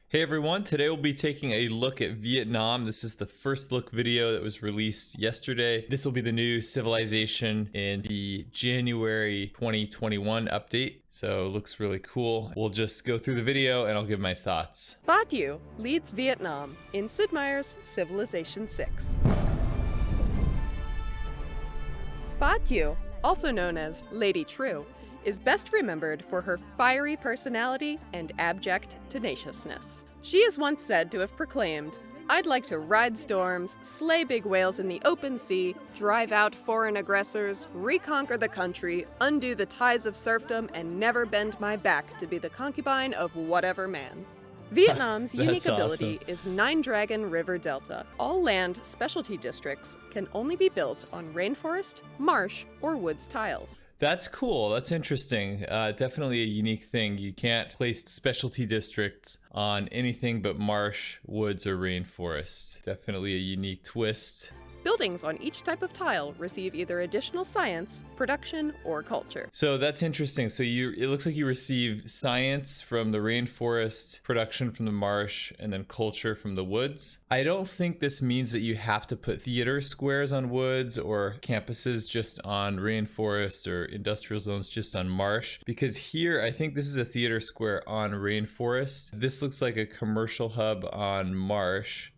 Hey everyone, today we'll be taking a look at Vietnam. This is the first look video that was released yesterday. This will be the new civilization in the January 2021 update. So it looks really cool. We'll just go through the video and I'll give my thoughts. Trieu leads Vietnam in Sid Meier's Civilization 6. Trieu, also known as Lady Trieu, is best remembered for her fiery personality and abject tenaciousness. She is once said to have proclaimed, "I'd like to ride storms, slay big whales in the open sea, drive out foreign aggressors, reconquer the country, undo the ties of serfdom, and never bend my back to be the concubine of whatever man." Vietnam's unique ability is 9 Dragon River Delta. All land specialty districts can only be built on rainforest, marsh, or woods tiles. That's cool. That's interesting. Definitely a unique thing. You can't place specialty districts on anything but marsh, woods, or rainforest. Definitely a unique twist. Buildings on each type of tile receive either additional science, production, or culture. So that's interesting. So it looks like you receive science from the rainforest, production from the marsh, and then culture from the woods. I don't think this means that you have to put theater squares on woods or campuses just on rainforest or industrial zones just on marsh, because here I think this is a theater square on rainforest. This looks like a commercial hub on marsh.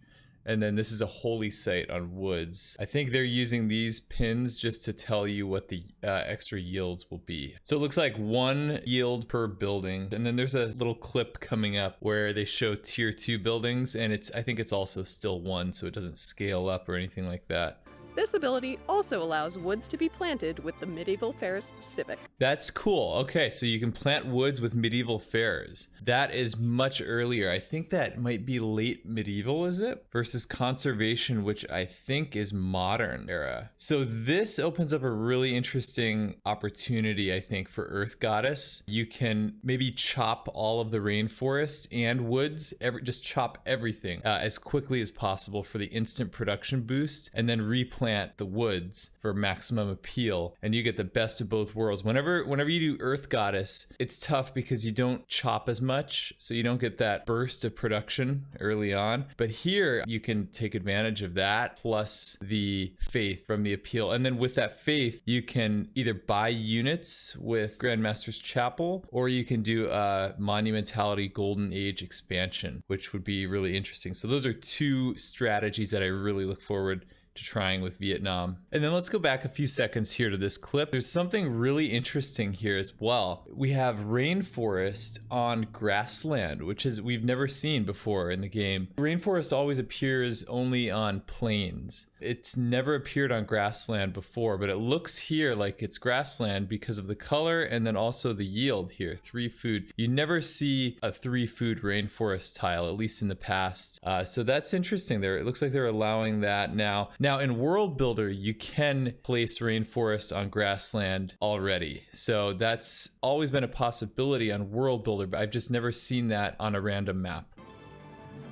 And then this is a holy site on woods. I think they're using these pins just to tell you what the extra yields will be. So it looks like 1 yield per building. And then there's a little clip coming up where they show tier 2 buildings, and I think it's also still 1, so it doesn't scale up or anything like that. This ability also allows woods to be planted with the Medieval Fairs Civic. That's cool. Okay, so you can plant woods with medieval fairs. That is much earlier. I think that might be late medieval, is it? Versus conservation, which I think is modern era. So this opens up a really interesting opportunity, I think, for Earth Goddess. You can maybe chop all of the rainforest and woods, just chop everything as quickly as possible for the instant production boost, and then replant the woods for maximum appeal, and you get the best of both worlds. Whenever you do Earth Goddess, it's tough because you don't chop as much, so you don't get that burst of production early on. But here you can take advantage of that plus the faith from the appeal, and then with that faith you can either buy units with Grandmaster's Chapel, or you can do a Monumentality Golden Age expansion, which would be really interesting. So those are 2 strategies that I really look forward to trying with Vietnam. And then let's go back a few seconds here to this clip. There's something really interesting here as well. We have rainforest on grassland, which is we've never seen before in the game. Rainforest always appears only on plains. It's never appeared on grassland before, but it looks here like it's grassland because of the color and then also the yield here, 3 food. You never see a 3 food rainforest tile, at least in the past. So that's interesting there. It looks like they're allowing that now. Now in World Builder, you can place rainforest on grassland already. So that's always been a possibility on World Builder, but I've just never seen that on a random map.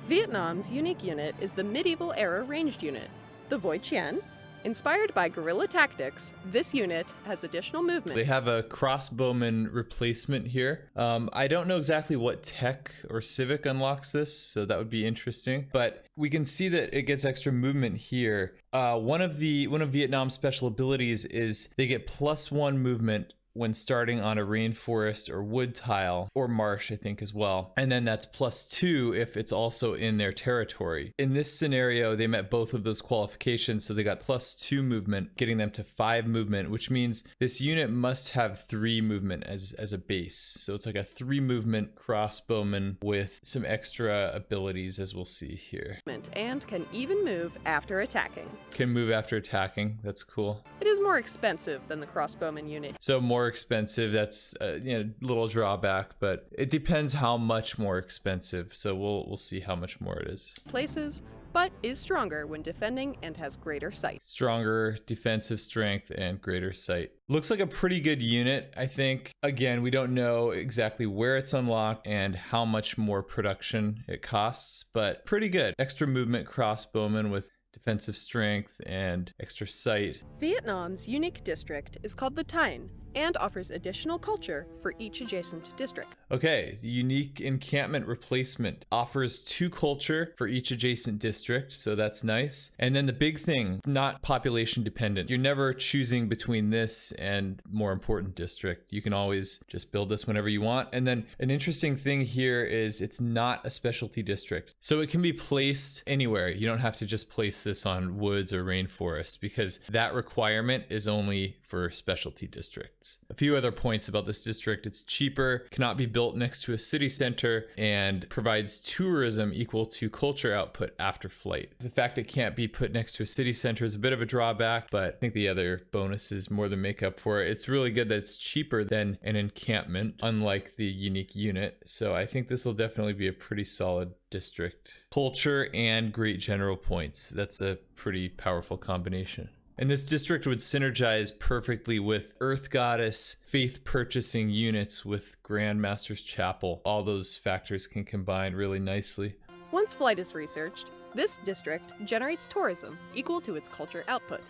Vietnam's unique unit is the medieval era ranged unit, the Voi Chien. Inspired by guerrilla tactics, this unit has additional movement. They have a crossbowman replacement here. I don't know exactly what tech or civic unlocks this, so that would be interesting. But we can see that it gets extra movement here. One of Vietnam's special abilities is they get +1 movement when starting on a rainforest or wood tile, or marsh I think as well. And then that's +2 if it's also in their territory. In this scenario, they met both of those qualifications, so they got +2 movement, getting them to 5 movement, which means this unit must have 3 movement as a base. So it's like a 3 movement crossbowman with some extra abilities, as we'll see here. And can even move after attacking. Can move after attacking, that's cool. It is more expensive than the crossbowman unit. So more expensive, that's a little drawback, but it depends how much more expensive, so we'll see how much more it is. Places, but is stronger when defending and has greater sight. Stronger defensive strength and greater sight. Looks like a pretty good unit, I think. Again, we don't know exactly where it's unlocked and how much more production it costs, but pretty good. Extra movement crossbowman with defensive strength and extra sight. Vietnam's unique district is called the Tien and offers additional culture for each adjacent district. Okay, the unique encampment replacement offers 2 culture for each adjacent district, so that's nice. And then the big thing, not population dependent. You're never choosing between this and more important district. You can always just build this whenever you want. And then an interesting thing here is it's not a specialty district. So it can be placed anywhere. You don't have to just place this on woods or rainforest because that requirement is only for specialty districts. A few other points about this district: it's cheaper, cannot be built next to a city center, and provides tourism equal to culture output after flight. The fact it can't be put next to a city center is a bit of a drawback, but I think the other bonuses more than make up for it. It's really good that it's cheaper than an encampment, unlike the unique unit. So I think this will definitely be a pretty solid district. Culture and great general points. That's a pretty powerful combination. And this district would synergize perfectly with Earth Goddess, faith purchasing units with Grandmaster's Chapel. All those factors can combine really nicely. Once flight is researched, this district generates tourism equal to its culture output.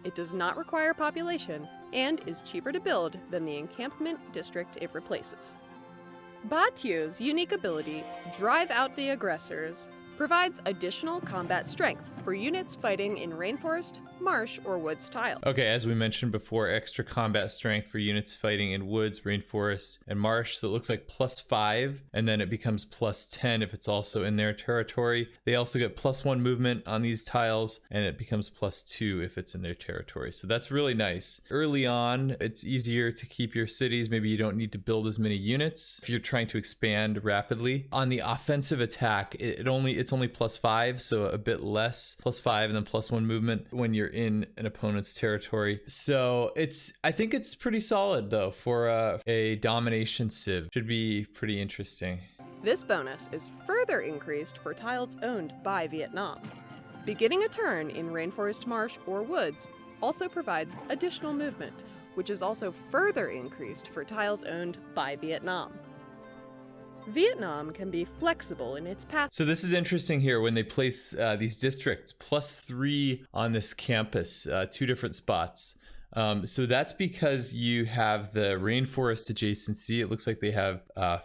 It does not require population and is cheaper to build than the encampment district it replaces. Trieu's unique ability, Drive Out the Aggressors, provides additional combat strength for units fighting in rainforest, marsh, or woods tile. Okay, as we mentioned before, extra combat strength for units fighting in woods, rainforest, and marsh. So it looks like +5, and then it becomes +10 if it's also in their territory. They also get +1 movement on these tiles, and it becomes +2 if it's in their territory. So that's really nice. Early on, it's easier to keep your cities. Maybe you don't need to build as many units if you're trying to expand rapidly. On the offensive attack, it's only +5, so a bit less. +5 and then +1 movement when you're in an opponent's territory. So I think it's pretty solid though for a domination civ. Should be pretty interesting. This bonus is further increased for tiles owned by Vietnam. Beginning a turn in rainforest, marsh, or woods also provides additional movement, which is also further increased for tiles owned by Vietnam. Vietnam can be flexible in its path. So this is interesting here when they place these districts, +3 on this campus, 2 different spots. So that's because you have the rainforest adjacency. It looks like they have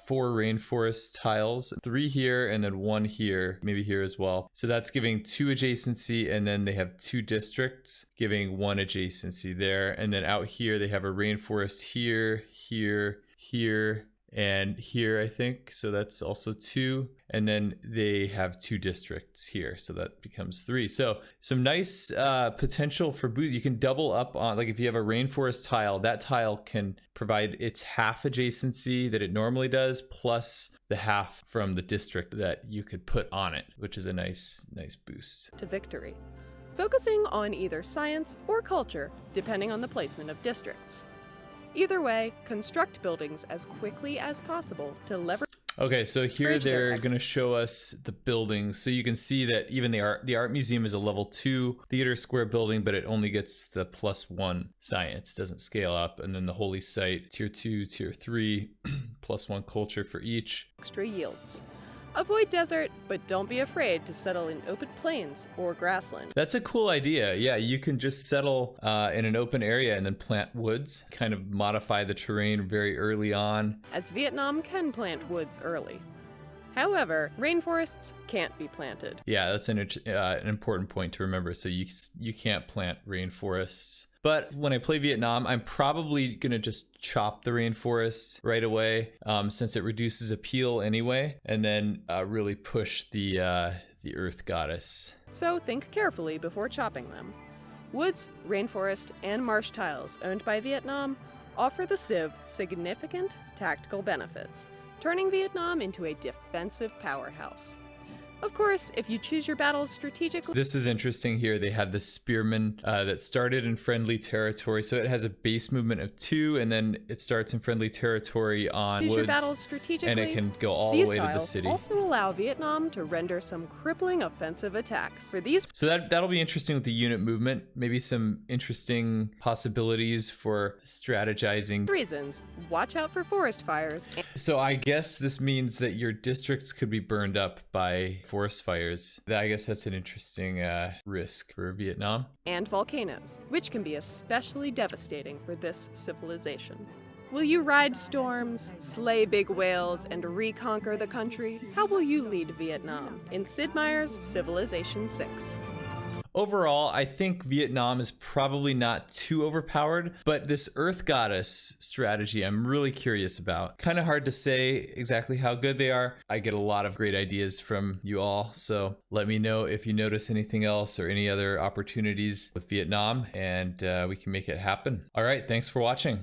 4 rainforest tiles, 3 here and then 1 here, maybe here as well. So that's giving 2 adjacency, and then they have 2 districts giving 1 adjacency there. And then out here they have a rainforest here, here, here, and here, I think. So that's also 2. And then they have 2 districts here. So that becomes 3. So some nice potential for boost. You can double up on, like if you have a rainforest tile, that tile can provide its half adjacency that it normally does, plus the half from the district that you could put on it, which is a nice boost. To victory, focusing on either science or culture, depending on the placement of districts. Either way, construct buildings as quickly as possible to leverage. Okay, so here they're going to show us the buildings. So you can see that even the art museum is a level 2 theater square building, but it only gets the +1 science, doesn't scale up. And then the holy site, tier 2, tier 3, +1 culture for each. Extra yields. Avoid desert, but don't be afraid to settle in open plains or grassland. That's a cool idea. Yeah, you can just settle in an open area and then plant woods, kind of modify the terrain very early on. As Vietnam can plant woods early. However, rainforests can't be planted. Yeah, that's an important point to remember. So you can't plant rainforests. But when I play Vietnam, I'm probably going to just chop the rainforest right away, since it reduces appeal anyway, and then really push the Earth Goddess. So think carefully before chopping them. Woods, rainforest, and marsh tiles owned by Vietnam offer the Civ significant tactical benefits, turning Vietnam into a defensive powerhouse. Of course, if you choose your battles strategically. This is interesting here. They have the spearman that started in friendly territory. So it has a base movement of 2, and then it starts in friendly territory on Choose woods, your battles strategically. and it can go all the way to the city. These tiles also allow Vietnam to render some crippling offensive attacks. For these, so that'll be interesting with the unit movement. Maybe some interesting possibilities for strategizing. reasons, watch out for forest fires. So I guess this means that your districts could be burned up by forest fires. I guess that's an interesting risk for Vietnam. And volcanoes, which can be especially devastating for this civilization. Will you ride storms, slay big whales, and reconquer the country? How will you lead Vietnam in Sid Meier's Civilization 6? Overall, I think Vietnam is probably not too overpowered, but this Earth Goddess strategy I'm really curious about. Kind of hard to say exactly how good they are. I get a lot of great ideas from you all, so let me know if you notice anything else or any other opportunities with Vietnam, and we can make it happen. All right, thanks for watching.